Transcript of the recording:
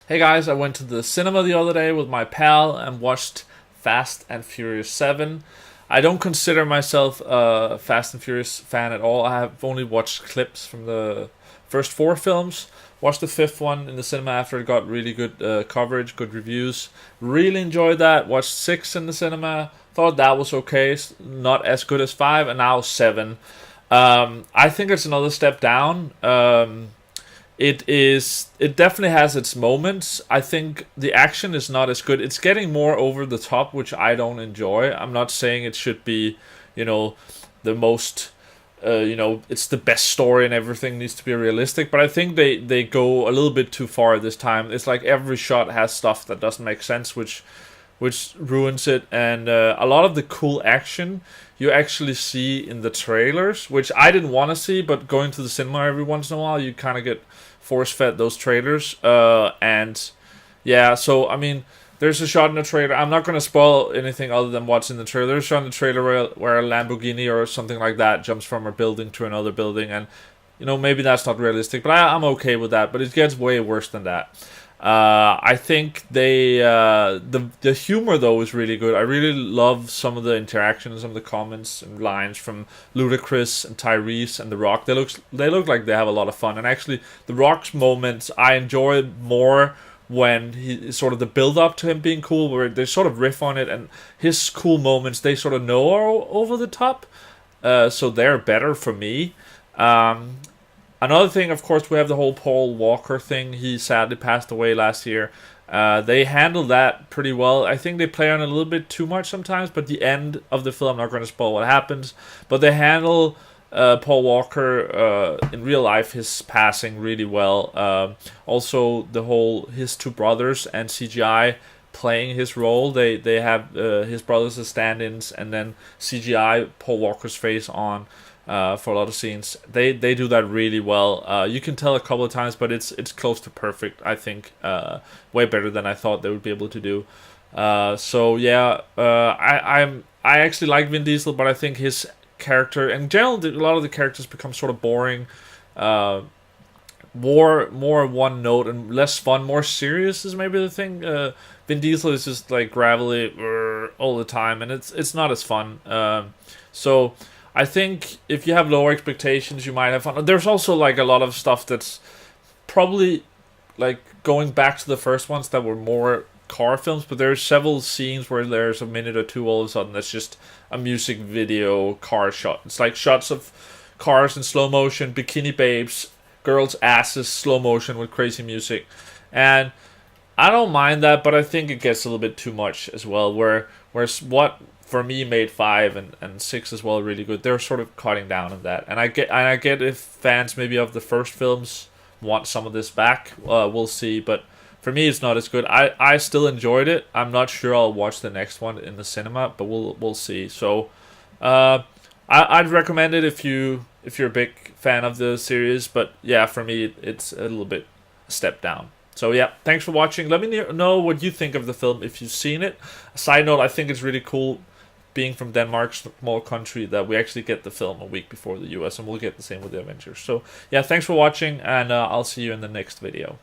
Hey guys, I went to the cinema the other day with my pal and watched Fast and Furious 7. I don't consider myself a Fast and Furious fan at all. I have only watched clips from the first four films. Watched the fifth one in the cinema after it got really good coverage, good reviews. Really enjoyed that. Watched six in the cinema. Thought that was okay. Not as good as five, and now seven. I think it's another step down. It definitely has its moments. I think the action is not as good. It's getting more over the top, which I don't enjoy. I'm not saying it should be, you know, the most it's the best story and everything needs to be realistic, but I think they go a little bit too far this time. It's like every shot has stuff that doesn't make sense, which ruins it. And a lot of the cool action you actually see in the trailers, which I didn't want to see, but going to the cinema every once in a while, you kind of get force fed those trailers. And yeah, so I mean, there's a shot in the trailer. I'm not going to spoil anything other than what's in the trailer. There's a shot in the trailer where a Lamborghini or something like that jumps from a building to another building, and maybe that's not realistic, but I'm okay with that. But it gets way worse than that. I think the humor though is really good. I really love some of the interactions, some of the comments and lines from Ludacris and Tyrese and The Rock. They look like they have a lot of fun. And actually, The Rock's moments I enjoy more when he sort of the build up to him being cool, where they sort of riff on it, and his cool moments they sort of know are over the top. So they're better for me. Um, Another thing, of course, we have the whole Paul Walker thing. He sadly passed away last year. They handled that pretty well. I think they play on it a little bit too much sometimes, but the end of the film, I'm not going to spoil what happens, but they handle Paul Walker in real life, his passing really well. Also, his two brothers and CGI playing his role. They have his brothers as stand-ins, and then CGI Paul Walker's face on for a lot of scenes. They do that really well. You can tell a couple of times, but it's close to perfect. I think way better than I thought they would be able to do. So yeah, I actually like Vin Diesel, but I think his character in general, a lot of the characters become sort of boring. Uh, more one note and less fun, more serious is maybe the thing. Vin Diesel is just like gravelly all the time, and it's not as fun. So I think if you have lower expectations, you might have fun. There's also like a lot of stuff that's probably like going back to the first ones that were more car films, but there's several scenes where there's a minute or two all of a sudden that's just a music video car shot. It's like shots of cars in slow motion, bikini babes, girls' asses, slow motion with crazy music. And I don't mind that, but I think it gets a little bit too much as well. Whereas what for me made five and six as well really good, they're sort of cutting down on that. And I get if fans maybe of the first films want some of this back. We'll see, but for me it's not as good. I still enjoyed it. I'm not sure I'll watch the next one in the cinema, but we'll see. So I'd recommend it if you're a big fan of the series. But yeah, for me it's a little bit a step down. So yeah, thanks for watching. Let me know what you think of the film if you've seen it. Side note, I think it's really cool being from Denmark, small country, that we actually get the film a week before the US, and we'll get the same with the Avengers. So yeah, thanks for watching, and I'll see you in the next video.